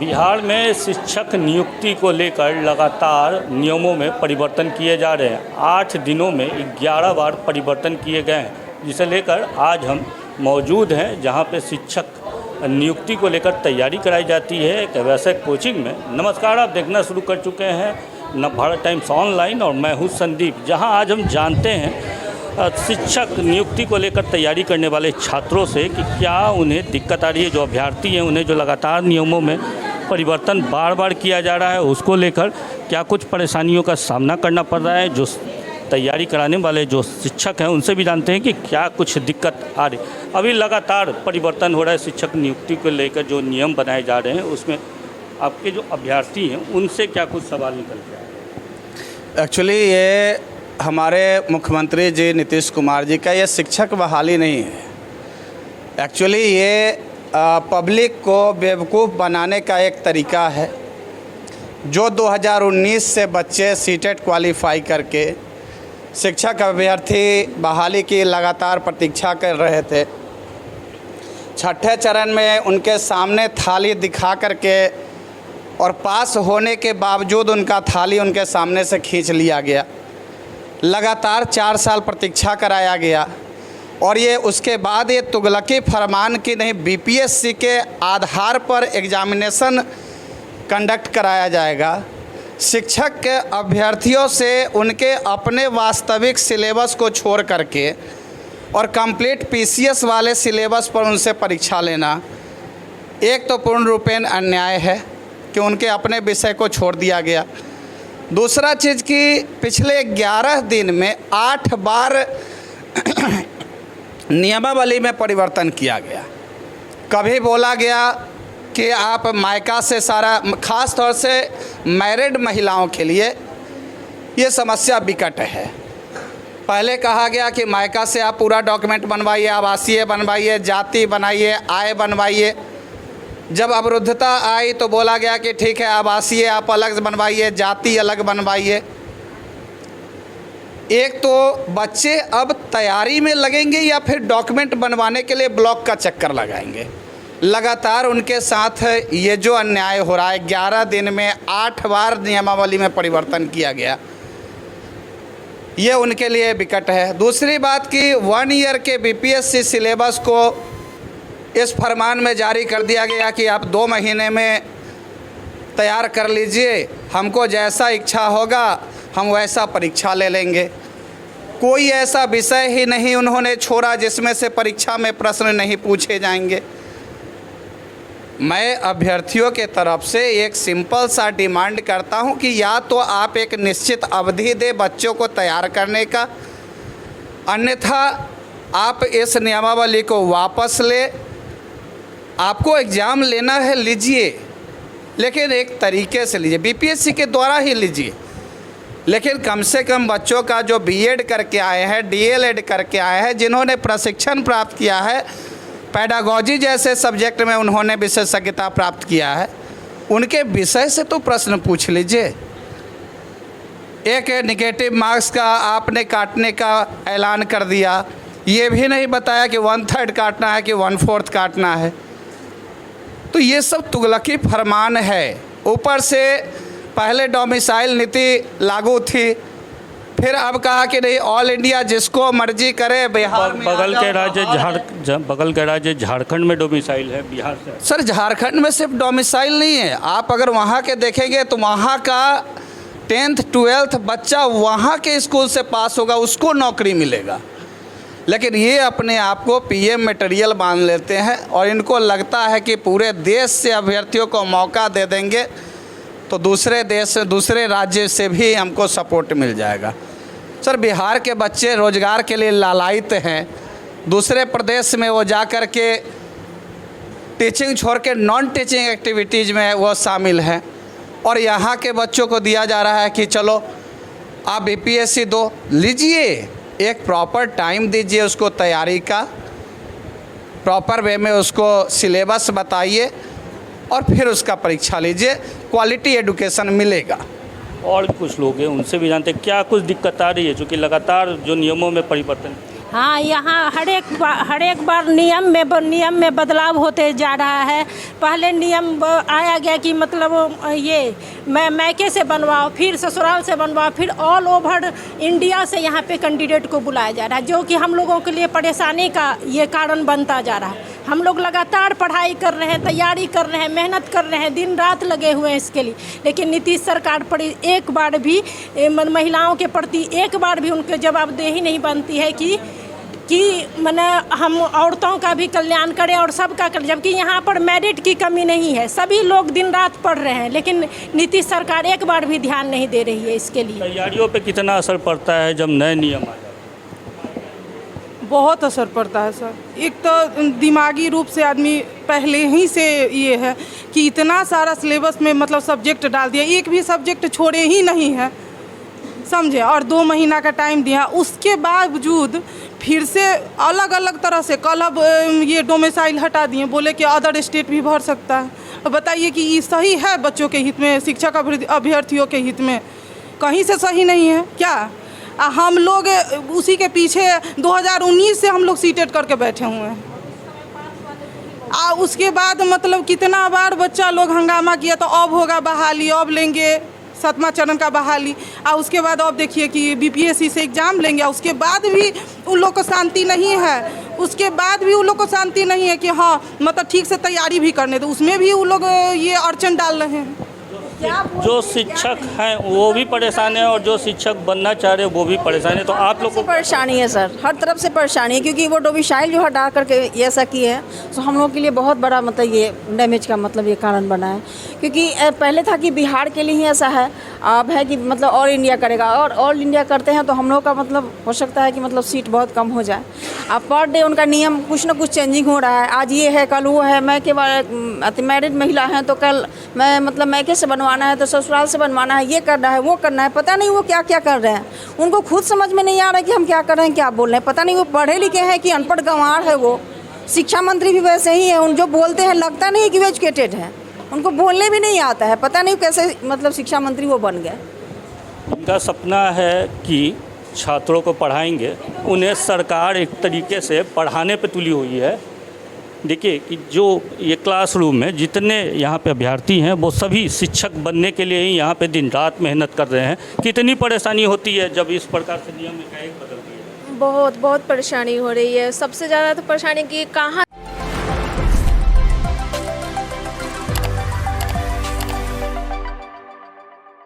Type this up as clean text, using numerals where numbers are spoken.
बिहार में शिक्षक नियुक्ति को लेकर लगातार नियमों में परिवर्तन किए जा रहे हैं। 8 दिनों में 11 बार परिवर्तन किए गए हैं, जिसे लेकर आज हम मौजूद हैं जहां पे शिक्षक नियुक्ति को लेकर तैयारी कराई जाती है एक वैसे कोचिंग में। नमस्कार, आप देखना शुरू कर चुके हैं नवभारत टाइम्स ऑनलाइन और मैं हूं संदीप, जहां आज हम जानते हैं शिक्षक नियुक्ति को लेकर तैयारी करने वाले छात्रों से कि क्या उन्हें दिक्कत आ रही है। जो अभ्यर्थी हैं उन्हें जो लगातार नियमों में परिवर्तन बार बार किया जा रहा है उसको लेकर क्या कुछ परेशानियों का सामना करना पड़ रहा है। जो तैयारी कराने वाले जो शिक्षक हैं उनसे भी जानते हैं कि क्या कुछ दिक्कत आ रही। अभी लगातार परिवर्तन हो रहा है शिक्षक नियुक्ति को लेकर, जो नियम बनाए जा रहे हैं उसमें आपके जो अभ्यर्थी हैं उनसे क्या कुछ सवाल निकल के आ रहे हैं। एक्चुअली ये हमारे मुख्यमंत्री जी नीतीश कुमार जी का ये शिक्षक बहाली नहीं है। एक्चुअली ये पब्लिक को बेवकूफ़ बनाने का एक तरीका है। जो 2019 से बच्चे सीटेट क्वालिफाई करके शिक्षक अभ्यर्थी बहाली की लगातार प्रतीक्षा कर रहे थे, छठे चरण में उनके सामने थाली दिखा करके और पास होने के बावजूद उनका थाली उनके सामने से खींच लिया गया। लगातार 4 साल प्रतीक्षा कराया गया और ये उसके बाद ये तुगलकी फरमान की नहीं, बीपीएससी के आधार पर एग्जामिनेशन कंडक्ट कराया जाएगा। शिक्षक के अभ्यर्थियों से उनके अपने वास्तविक सिलेबस को छोड़ करके और कंप्लीट पीसीएस वाले सिलेबस पर उनसे परीक्षा लेना एक तो पूर्ण रूपेण अन्याय है कि उनके अपने विषय को छोड़ दिया गया। दूसरा चीज़ कि पिछले 11 दिन में 8 बार नियमावली में परिवर्तन किया गया। कभी बोला गया कि आप मायका से सारा, ख़ास तौर से मैरिड महिलाओं के लिए ये समस्या विकट है। पहले कहा गया कि मायका से आप पूरा डॉक्यूमेंट बनवाइए, आवासीय बनवाइए, जाति बनाइए, आय बनवाइए। जब अवरुद्धता आई तो बोला गया कि ठीक है आवासीय आप अलग बनवाइए, जाति अलग बनवाइए। एक तो बच्चे अब तैयारी में लगेंगे या फिर डॉक्यूमेंट बनवाने के लिए ब्लॉक का चक्कर लगाएंगे। लगातार उनके साथ ये जो अन्याय हो रहा है, 11 दिन में 8 बार नियमावली में परिवर्तन किया गया, ये उनके लिए विकट है। दूसरी बात कि 1 ईयर के बीपीएससी सिलेबस को इस फरमान में जारी कर दिया गया कि आप 2 महीने में तैयार कर लीजिए, हमको जैसा इच्छा होगा हम वैसा परीक्षा ले लेंगे। कोई ऐसा विषय ही नहीं उन्होंने छोड़ा जिसमें से परीक्षा में प्रश्न नहीं पूछे जाएंगे। मैं अभ्यर्थियों के तरफ से एक सिंपल सा डिमांड करता हूं कि या तो आप एक निश्चित अवधि दे बच्चों को तैयार करने का, अन्यथा आप इस नियमावली को वापस ले। आपको एग्ज़ाम लेना है लीजिए, लेकिन एक तरीके से लीजिए, बीपीएससी के द्वारा ही लीजिए, लेकिन कम से कम बच्चों का जो बीएड करके आए हैं, डीएलएड करके आए हैं, जिन्होंने प्रशिक्षण प्राप्त किया है, पेडागोजी जैसे सब्जेक्ट में उन्होंने विशेषज्ञता प्राप्त किया है, उनके विषय से तो प्रश्न पूछ लीजिए। एक नेगेटिव मार्क्स का आपने काटने का ऐलान कर दिया, ये भी नहीं बताया कि 1/3 काटना है कि 1/4 काटना है। तो ये सब तुगलकी फरमान है। ऊपर से पहले डोमिसाइल नीति लागू थी, फिर अब कहा कि नहीं ऑल इंडिया जिसको मर्जी करे बिहार में। बगल के राज्य झारखंड में डोमिसाइल है, बिहार से। सर झारखंड में सिर्फ डोमिसाइल नहीं है, आप अगर वहाँ के देखेंगे तो वहाँ का 10th 12th बच्चा वहाँ के स्कूल से पास होगा, उसको नौकरी मिलेगा। लेकिन ये अपने आप को पीएम मटेरियल मान लेते हैं और इनको लगता है कि पूरे देश से अभ्यर्थियों को मौका दे देंगे तो दूसरे देश, दूसरे राज्य से भी हमको सपोर्ट मिल जाएगा। सर बिहार के बच्चे रोज़गार के लिए लालायित हैं। दूसरे प्रदेश में वो जा कर के टीचिंग छोड़ के नॉन टीचिंग एक्टिविटीज़ में वो शामिल हैं, और यहाँ के बच्चों को दिया जा रहा है कि चलो आप बीपीएससी दो, लीजिए, एक प्रॉपर टाइम दीजिए उसको, तैयारी का प्रॉपर वे में उसको सिलेबस बताइए और फिर उसका परीक्षा लीजिए, क्वालिटी एजुकेशन मिलेगा। और कुछ लोग हैं उनसे भी जानते हैं क्या कुछ दिक्कत आ रही है, चूँकि लगातार जो नियमों में परिवर्तन। हाँ, यहाँ हर एक बार नियम में बदलाव होते जा रहा है। पहले नियम आया गया कि मतलब ये मैके से बनवाओ, फिर ससुराल से बनवाओ, फिर ऑल ओवर इंडिया से यहाँ पे कैंडिडेट को बुलाया जा रहा है, जो कि हम लोगों के लिए परेशानी का ये कारण बनता जा रहा है। हम लोग लगातार पढ़ाई कर रहे हैं, तैयारी कर रहे हैं, मेहनत कर रहे हैं, दिन रात लगे हुए हैं इसके लिए, लेकिन नीतीश सरकार पर एक बार भी महिलाओं के प्रति एक बार भी उनके जवाबदेही नहीं बनती है कि माने हम औरतों का भी कल्याण करें और सबका करें। जबकि यहाँ पर मेरिट की कमी नहीं है, सभी लोग दिन रात पढ़ रहे हैं, लेकिन नीतीश सरकार एक बार भी ध्यान नहीं दे रही है इसके लिए। तैयारियों पे कितना असर पड़ता है जब नए नियम आ जाते हैं? बहुत असर पड़ता है सर। एक तो दिमागी रूप से आदमी पहले ही से ये है कि इतना सारा सिलेबस में मतलब सब्जेक्ट डाल दिया, एक भी सब्जेक्ट छोड़े ही नहीं है, समझे, और 2 महीना का टाइम दिया। उसके बावजूद फिर से अलग अलग तरह से कल अब ये डोमिसाइल हटा दिए, बोले कि अदर स्टेट भी भर सकता है। अब बताइए कि ये सही है बच्चों के हित में, शिक्षक अभ्यर्थियों के हित में? कहीं से सही नहीं है क्या? हम लोग उसी के पीछे 2019 से हम लोग सीटेट करके बैठे हुए हैं। उसके बाद मतलब कितना बार बच्चा लोग हंगामा किया, तो अब होगा बहाली, अब लेंगे 7वां चरण का बहाली। और उसके बाद अब देखिए कि बीपीएससी से एग्ज़ाम लेंगे, उसके बाद भी उन लोग को शांति नहीं है। उसके बाद भी उन लोग को शांति नहीं है कि हाँ मतलब ठीक से तैयारी भी करने दो, उसमें भी उन लोग ये अड़चन डाल रहे हैं। जो शिक्षक हैं वो भी परेशान है और जो शिक्षक बनना चाह रहे हैं वो भी परेशान है। तो आप लोग को परेशानी है सर, हर तरफ से परेशानी है, क्योंकि वो डोमिसाइल जो हटा करके ये ऐसा किए हैं, तो हम लोग के लिए बहुत बड़ा मतलब ये डैमेज का मतलब ये कारण बना है। क्योंकि पहले था कि बिहार के लिए ही ऐसा है, अब है कि मतलब ऑल इंडिया करेगा, और ऑल इंडिया करते हैं तो हम लोग का मतलब हो सकता है कि मतलब सीट बहुत कम हो जाए। अब पर डे उनका नियम कुछ ना कुछ चेंजिंग हो रहा है, आज ये है कल वो है। मैं के बाद मैरिड महिला हैं तो कल मैं मतलब मैके से बनवाना है तो ससुराल से बनवाना है, ये करना है वो करना है, पता नहीं वो क्या क्या कर रहे हैं। उनको खुद समझ में नहीं आ रहा है कि हम क्या कर रहे हैं, क्या बोल रहे हैं। पता नहीं वो पढ़े लिखे हैं कि अनपढ़ गंवार है। वो शिक्षा मंत्री भी वैसे ही है, उन जो बोलते हैं लगता नहीं कि वो एजुकेटेड है, उनको बोलने भी नहीं आता है। पता नहीं कैसे मतलब शिक्षा मंत्री वो बन गए। उनका सपना है कि छात्रों को पढ़ाएंगे, उन्हें सरकार एक तरीके से पढ़ाने पे तुली हुई है। देखिए कि जो ये क्लासरूम में जितने यहाँ पे अभ्यर्थी हैं वो सभी शिक्षक बनने के लिए ही यहाँ पे दिन रात मेहनत कर रहे हैं। कितनी परेशानी होती है जब इस प्रकार से नियम एकाएक बदल दिए? बहुत परेशानी हो रही है। सबसे ज़्यादा तो परेशानी कि कहाँ